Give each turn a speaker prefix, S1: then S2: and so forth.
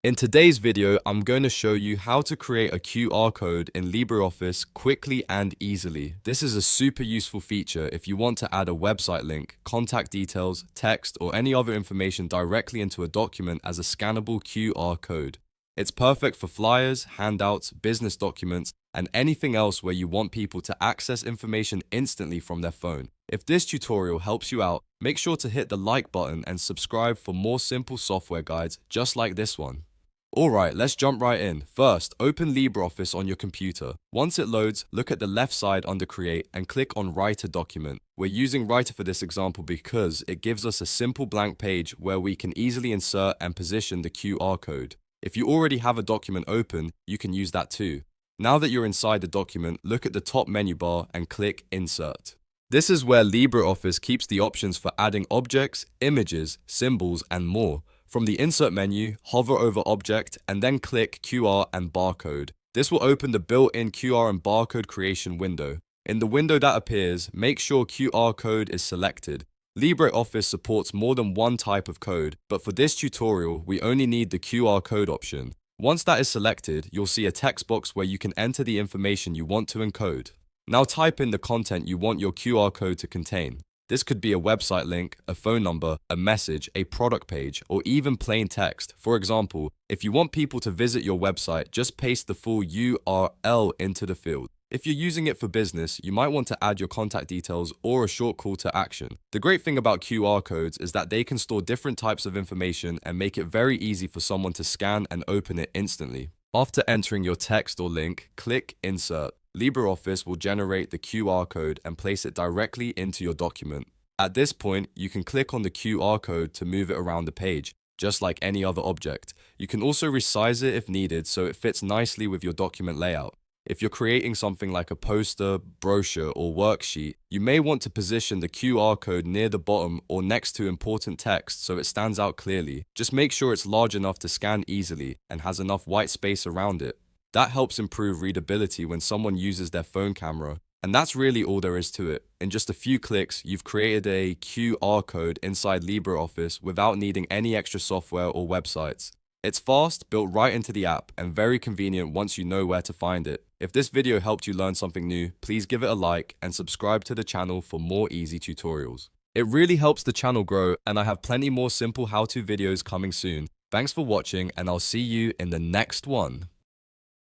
S1: In today's video, I'm going to show you how to create a QR code in LibreOffice quickly and easily. This is a super useful feature if you want to add a website link, contact details, text, or any other information directly into a document as a scannable QR code. It's perfect for flyers, handouts, business documents, and anything else where you want people to access information instantly from their phone. If this tutorial helps you out, make sure to hit the like button and subscribe for more simple software guides just like this one. Alright, let's jump right in. First, open LibreOffice on your computer. Once it loads, look at the left side under Create and click on Write a Document. We're using Writer for this example because it gives us a simple blank page where we can easily insert and position the QR code. If you already have a document open, you can use that too. Now that you're inside the document, look at the top menu bar and click Insert. This is where LibreOffice keeps the options for adding objects, images, symbols, and more. From the Insert menu, hover over Object and then click QR and Barcode. This will open the built-in QR and Barcode creation window. In the window that appears, make sure QR code is selected. LibreOffice supports more than one type of code, but for this tutorial, we only need the QR code option. Once that is selected, you'll see a text box where you can enter the information you want to encode. Now type in the content you want your QR code to contain. This could be a website link, a phone number, a message, a product page, or even plain text. For example, if you want people to visit your website, just paste the full URL into the field. If you're using it for business, you might want to add your contact details or a short call to action. The great thing about QR codes is that they can store different types of information and make it very easy for someone to scan and open it instantly. After entering your text or link, click Insert. LibreOffice will generate the QR code and place it directly into your document. At this point, you can click on the QR code to move it around the page, just like any other object. You can also resize it if needed so it fits nicely with your document layout. If you're creating something like a poster, brochure, or worksheet, you may want to position the QR code near the bottom or next to important text so it stands out clearly. Just make sure it's large enough to scan easily and has enough white space around it. That helps improve readability when someone uses their phone camera. And that's really all there is to it. In just a few clicks, you've created a QR code inside LibreOffice without needing any extra software or websites. It's fast, built right into the app, and very convenient once you know where to find it. If this video helped you learn something new, please give it a like and subscribe to the channel for more easy tutorials. It really helps the channel grow, and I have plenty more simple how-to videos coming soon. Thanks for watching, and I'll see you in the next one.